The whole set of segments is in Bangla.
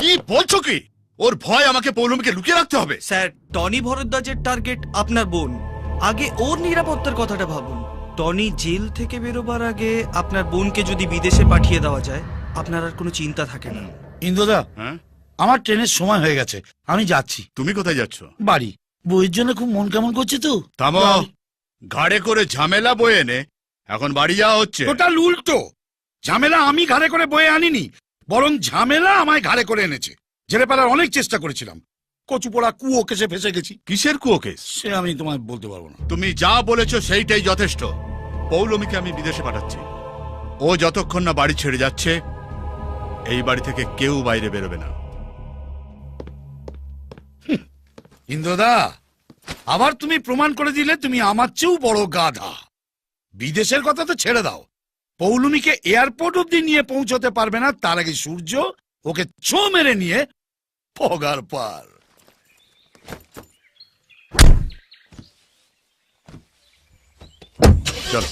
কি বলছো কি? ওর ভয় আমাকে পৌলমীকে লুকিয়ে রাখতে হবে? স্যার, টনি ভরদ্বাজের টার্গেট আপনার বোন। আগে ওর নিরাপত্তার কথাটা ভাবুন। টনি জেল থেকে বেরোবার আগে আপনার বোনকে যদি বিদেশে পাঠিয়ে দেওয়া যায়, আপনার আর কোনো চিন্তা থাকে না। ইন্দ্রদা, হ্যাঁ, আমার ট্রেনের সময় হয়ে গেছে, আমি যাচ্ছি তুমি কোথায় যাচ্ছ? বাড়ি। বইয়ের জন্য খুব মন কেমন করছে তো। থামো। ঘাড়ে করে ঝামেলা বয়ে এনে এখন বাড়ি যাওয়া হচ্ছে। টোটাল উল্টো। ঝামেলা আমি ঘাড়ে করে বয়ে আনিনি, বরং ঝামেলা আমায় ঘাড়ে করে এনেছে। জেলে পালার অনেক চেষ্টা করেছিলাম, কচুপোড়া কুয়ো কেসে ফেসে গেছি। কিসের কুয়ো কেস? সে আমি তোমায় বলতে পারবো না। তুমি যা বলেছো সেইটাই যথেষ্ট। পৌলমীকে আমি বিদেশে পাঠাচ্ছি। ও যতক্ষণ না বাড়ি ছেড়ে যাচ্ছে, এই বাড়ি থেকে কেউ বাইরে বেরোবে না। ইন্দ্রদা, আবার তুমি প্রমাণ করে দিলে তুমি আমার চেয়েও বড় গাধা। বিদেশের কথা তো ছেড়ে দাও, পৌলমীকে এয়ারপোর্ট অব্দি নিয়ে পৌঁছতে পারবে না, তার আগে সূর্য ওকে ছো মেরে নিয়ে পগার পার। চলো।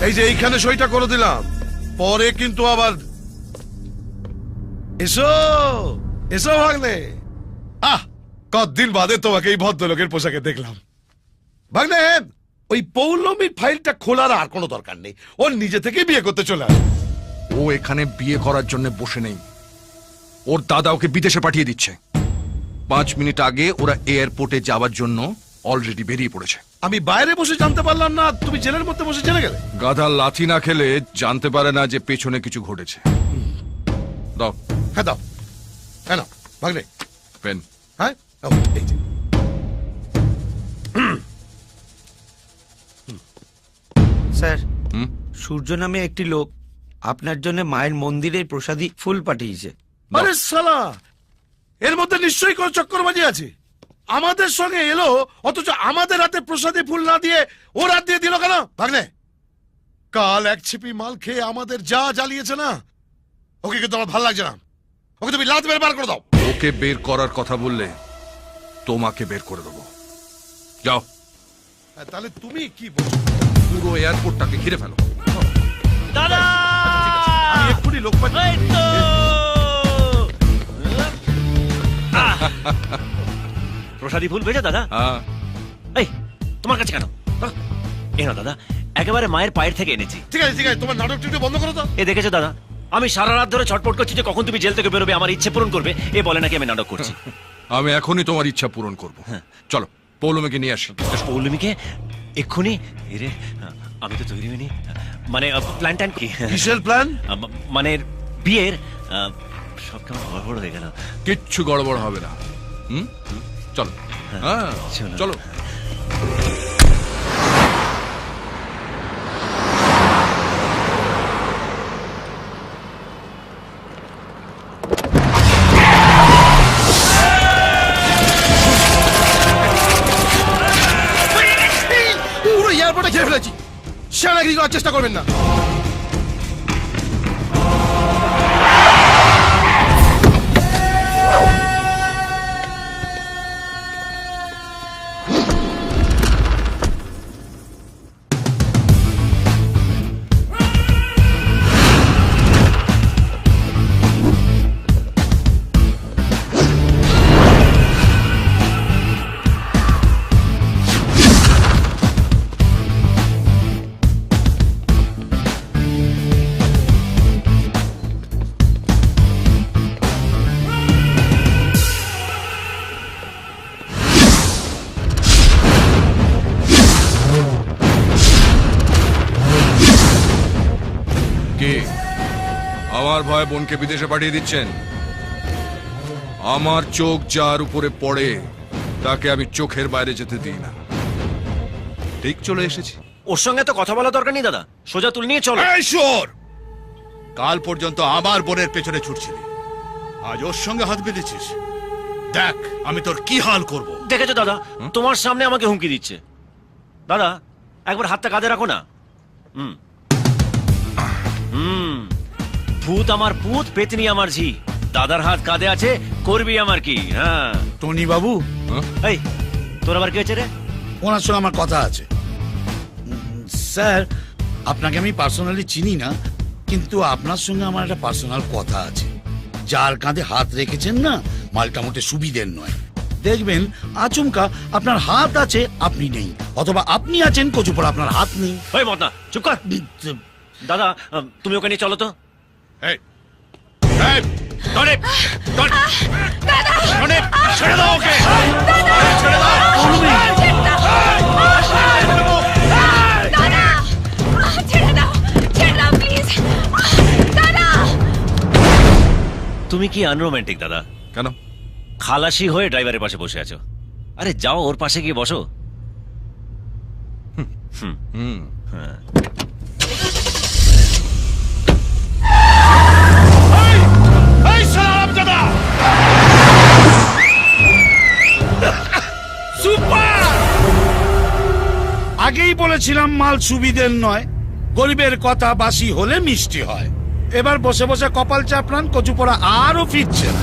এই যে এইখানে সইটা করে দিলাম, পরে কিন্তু আবার এসো এসো ভাগ্নে। কতদিন বাদে তোমাকে এই ভদ্রলোকের পোশাকে দেখলাম। ভাগ্নে, ওই পৌলমীর ফাইলটা খোলার আর কোনো দরকার নেই, ও নিজে থেকে বিয়ে করতে চলে আসে। ও এখানে বিয়ে করার জন্য বসে নেই, ওর দাদা ওকে বিদেশে পাঠিয়ে দিচ্ছে। 5 মিনিট আগে ওরা এয়ারপোর্টে যাওয়ার জন্য অলরেডি বেরিয়ে পড়েছে। আমি বাইরে বসে জানতে পারলাম না, তুমি জেলের মধ্যে বসে চলে গেলে। গাধা লাথি না খেলে জানতে পারে না যে পেছনে কিছু ঘটেছে। দাও। হ্যাঁ দাও, হ্যাঁ নাও ভাগ্নে পেন। হ্যাঁ নাও, এই যে। স্যার, হুম? সূর্য নামে একটি লোক আপনার জন্য মায়ের মন্দিরের প্রসাদী ফুল পাঠিয়েছে। আরে শালা, এর মধ্যে নিশ্চয়ই কোনো চক্করবাজি আছে। আমাদের সঙ্গে এলো, অথচ আমাদের হাতে প্রসাদী ফুল না দিয়ে ওর হাত দিয়ে দিল কেন? ভাগ্নে, কাল এক ছিপি মাল খেয়ে আমাদের যা জ্বালিয়েছে না, ওকে কিন্তু আমার ভালো লাগছে না। ওকে তুমি লাত মেরে বার করে দাও। ওকে বের করার কথা বললে তোমাকে বের করে দেবো। যাও, হ্যাঁ, তাহলে তুমি কি বলছো? পুরো এয়ারপোর্টটাকে ঘিরে ফেলো। দাদা, আমি এক্ষুনি লোক পাঠাচ্ছি। প্রসাদী ফুল পেয়েছো দাদা? হ্যাঁ, এই তোমার কাছে কেন? এ না দাদা, একেবারে মায়ের পায়ের থেকে এনেছি। ঠিক আছে ঠিক আছে, তোমার নাটক টিকতে বন্ধ করো তো। এ দেখেছো দাদা, আমি সারা রাত ধরে ছটপট করছি যে কখন তুমি জেল থেকে বেরোবে, আমার ইচ্ছে পূরণ করবে। এ বলে নাকি আমি নাটক করছি। আমি এখনই তোমার ইচ্ছা পূরণ করবো। চলো, পৌলমীকে নিয়ে আসি। পৌলমীকে এক্ষুনি? এরে, আমি তো তৈরি হইনি। মানে প্ল্যান ট্যান কি? কিসের প্ল্যান? মানে বিয়ের সব কেমন গড়বড় হয়ে গেল। কিচ্ছু গড়বড় হবে না। হুম, চলো। হ্যাঁ, চলো। চলো। পুরো এয়ারপোর্টে ঘিরে ফেলেছি, সেনাগিরি করার চেষ্টা করবেন না। কি আমার ভয় বোনকে বিদেশে পাঠিয়ে দিচ্ছেন? আমার চোখ যার উপরে পড়ে তাকে আমি চোখের বাইরে যেতে দিই না। ঠিক চলে এসেছি। ওর সঙ্গে তো কথা বলা দরকার নেই দাদা, সোজা তুল নিয়ে চলো। এই শোর! কাল পর্যন্ত আমার বোনের পেছনে ছুটছিলি, আজ ওর সঙ্গে হাত বেঁধেছিস। দেখ আমি তোর কি হাল করব। দেখেছো দাদা, তোমার সামনে আমাকে হুমকি দিচ্ছে। দাদা, একবার হাতটা কাঁধে রাখো না। হুম হুম, ভূত আমার পুত, পেতনি আমার ঝি। দাদার হাত কাঁধে আছে, করবি আমার কি? হ্যাঁ। টনি বাবু, এই তোর আবার কি হয়েছে রে? ওনার সঙ্গে আমার কথা আছে। স্যার, আপনাকে আমি পার্সোনালি চিনি না, কিন্তু আপনার সঙ্গে আমার একটা পার্সোনাল কথা আছে। যার কাঁধে হাত রেখেছেন না, মালটা মোটে সুবিধের নয়। দেখবেন আচমকা আপনার হাত আছে, আপনি নেই, অথবা আপনি আছেন কচুপড়া আপনার হাত নেই। ওই মত না, চুপ কর। দাদা তুমি ওখানে চলো তো। এই, এই, টনিক, টনিক, ছেড়ে দাও ওকে। ছেড়ে দাও। তুমি কি আনরোম্যান্টিক দাদা? কেন? খালাসি হয়ে ড্রাইভারের পাশে বসে আছো। আরে যাও ওর পাশে গিয়ে বসো। হ্যাঁ। আগেই বলেছিলাম মাল সুবিধের নয়, গরিবের কথা বাসি হলে মিষ্টি হয়। এবার বসে বসে কপাল চাপড়ান, কচুপড়া আরো ফিরছেন।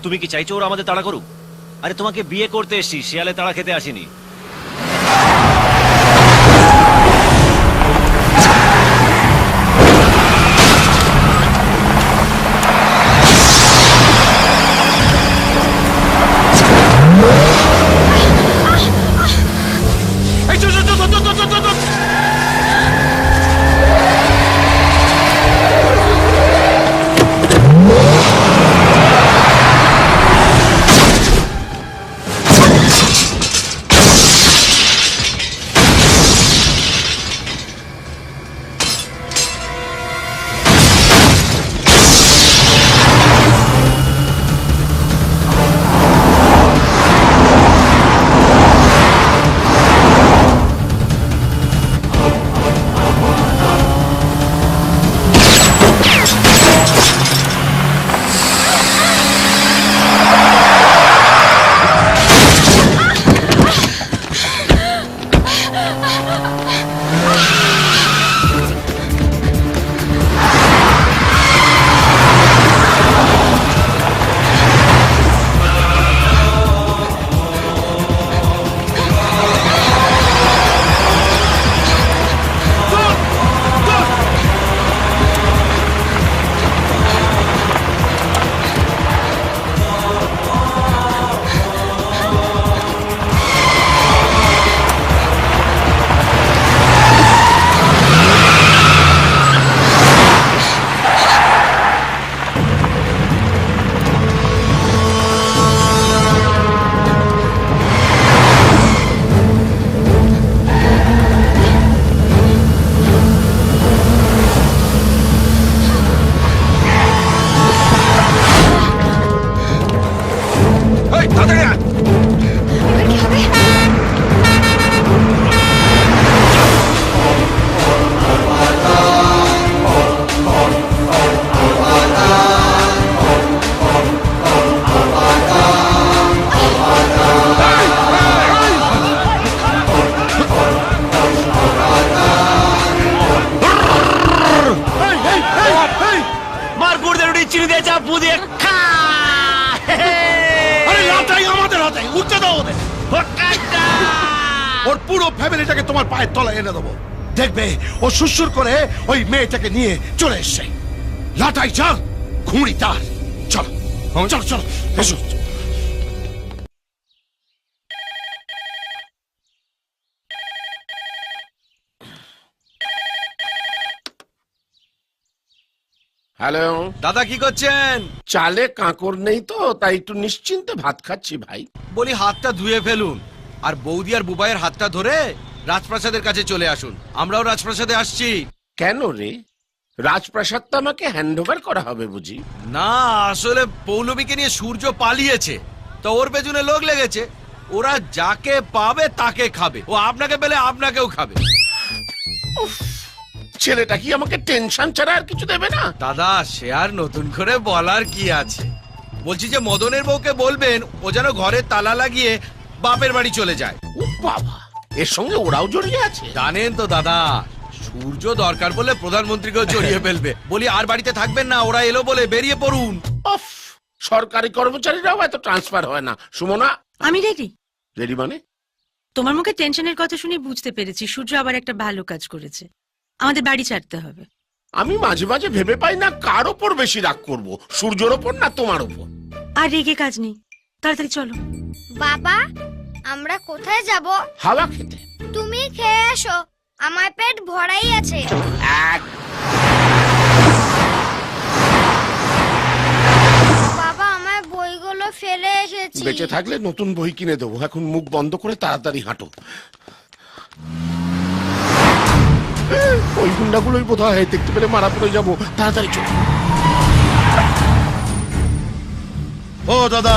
তুমি কি চাইছো ওরা আমাদের তাড়া করুক? আরে তোমাকে বিয়ে করতে এসেছি, শিয়ালে তাড়া খেতে আসিনি। এক্কা আরে লাটাই আমাদের হাতে, উঠতে দাও ওদের। ওর পুরো ফ্যামিলিটাকে তোমার পায়ের তলায় এনে দেবো। দেখবে ও সুসুর করে ওই মেয়েটাকে নিয়ে চলে এসছে। লাটাই চাল, ঘুড়ি তার। চলো চলো চলো, এসো। হ্যালো, দাদা কি করছেন? চালে কাঁকর নেই তো, তাই একটু নিশ্চিন্তে ভাত খাচ্ছি ভাই। বলি হাতটা ধুয়ে ফেলুন, আর বৌদি আর বুবাইয়ের হাতটা ধরে রাজপ্রাসাদের কাছে চলে আসুন। আমরাও রাজপ্রাসাদে আসছি। কেন রে, রাজপ্রাসাদটা আমাকে হ্যান্ড ওভার করা হবে বুঝি? না, আসলে পৌলমীকে নিয়ে সূর্য পালিয়েছে, তো ওর পেছনে লোক লেগেছে। ওরা যাকে পাবে তাকে খাবে, ও আপনাকে পেলে আপনাকেও খাবে। ছেলেটা কি আমাকে টেনশন ছাড়া আর কিছু দেবে না? দাদা, সে আর নতুন করে বলার কি আছে? বলছি যে মদনের বউকে বলবেন ও যেন ঘরে তালা লাগিয়ে বাপের বাড়ি চলে যায়। ও বাবা, এর সঙ্গে ওরাও জড়িয়ে আছে? জানেন তো দাদা, সূর্য দরকার বলে প্রধানমন্ত্রীকেও জড়িয়ে ফেলবে। বলি আর বাড়িতে থাকবেন না, ওরা এলো বলে বেরিয়ে পড়ুন। অফ, সরকারি কর্মচারীরাও এত ট্রান্সফার হয় না। সুমনা, আমি রেডি। রেডি মানে? তোমার মুখে টেনশনের কথা শুনে বুঝতে পেরেছি সূর্য আবার একটা ভালো কাজ করেছে। আমাদের বাড়ি ছাড়তে হবে। আমি মাঝে মাঝে ভেবে পাই না কার ওপর বেশি রাগ করব, সূর্যর ওপর না তোমার ওপর। আর রেগে কাজ নেই, তাড়াতাড়ি চলো। বাবা, আমরা কোথায় যাব? হাওয়া খেতে। তুমি খেয়ে এসো, আমার পেট ভরাই আছে। এক বাবা, আমার বইগুলো ফেলে এসেছি। বেঁচে থাকলে নতুন বই কিনে দেবো। এখন মুখ বন্ধ করে তাড়াতাড়ি হাঁটো। ওই গুন্ডাগুলোই বোধ হয় দেখতে পেলে মারা পড়ে যাবো। তাড়াতাড়ি চলো। ও দাদা,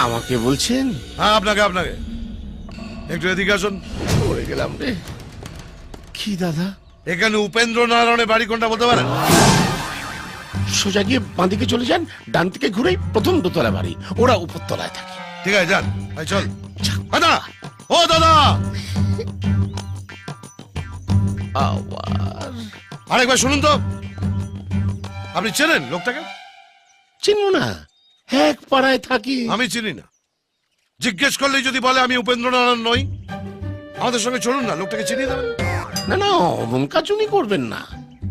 আমাকে বলছেন? হ্যাঁ আপনাকে আপনাকে। একটু এদিকে আসুন। পড়ে গেলাম রে। কি দাদা? এখানে উপেন্দ্র নারায়ণের বাড়ি কোনটা বলতে পারেন? সোজা গিয়ে বাঁদিকে চলে যান, ডান দিকে ঘুরেই প্রথম দোতলা বাড়ি। ওরা উপর তলায় থাকে। ঠিক আছে, যান। এই চল দাদা। ও দাদা, আবার আরেকবার শুনুন তো। আপনি চেনেন লোকটাকে? চিনো না? এক পাড়ায় থাকি। আমি চিনি না। জিজ্ঞেস করলেই যদি বলে আমি উপেন্দ্র নারায়ণ নই, আমাদের সঙ্গে চলুন না, লোকটাকে চিনিয়ে দেবেন। না না, অমন কাজুনি করবেন না।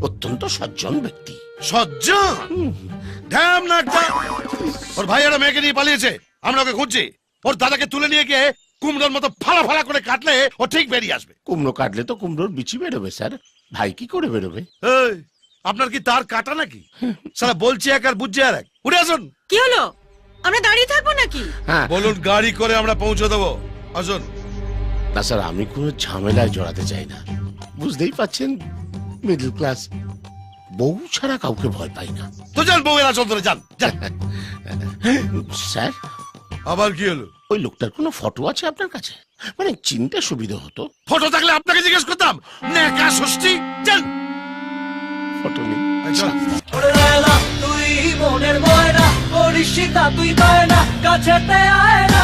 অত্যন্ত সজ্জন ব্যক্তি। সজ্জন? ধ্যাম না একটা। ওর ভাইয়েরা মেয়েকে নিয়ে পালিয়েছে, আমরা ওকে খুঁজছি। ওর দাদাকে তুলে নিয়ে গিয়ে কুমড়োর মতো ফালা ফালা করে কাটলে ও ঠিক বেরিয়ে আসবে। কুমড়ো কাটলে তো কুমড়োর বিচি বেরোবে স্যার। ভাই কি করে বেরোবে? এই, আপনার কি তার কাটা নাকি? সারা বলছি এক আর বুঝছে আর এক। উঠে আসুন। কি হলো? আমরা দাঁড়িয়ে থাকবো নাকি? হ্যাঁ বলুন, গাড়ি করে আমরা পৌঁছে দেবো। আসুন। না স্যার, আমি কোনো ঝামেলায় জড়াতে চাই না। বুঝতেই পাচ্ছেন, মিডল ক্লাস। বউ ছাড়া কাউকে ভয় পাই না। তো যান, বউয়ের আসল ধরে যান যান। স্যার, আবার কি হলো? ওই লোকটার কোনো ফটো আছে আপনার কাছে? মানে চিনতে সুবিধা হতো। ফটো থাকলে আপনাকে জিজ্ঞেস করতাম। নেকা ষষ্ঠী, যান। ফটো নেই। এই চল। তুই মনের ময়না, করিস তুই বায়না, কাছেতে আয় না।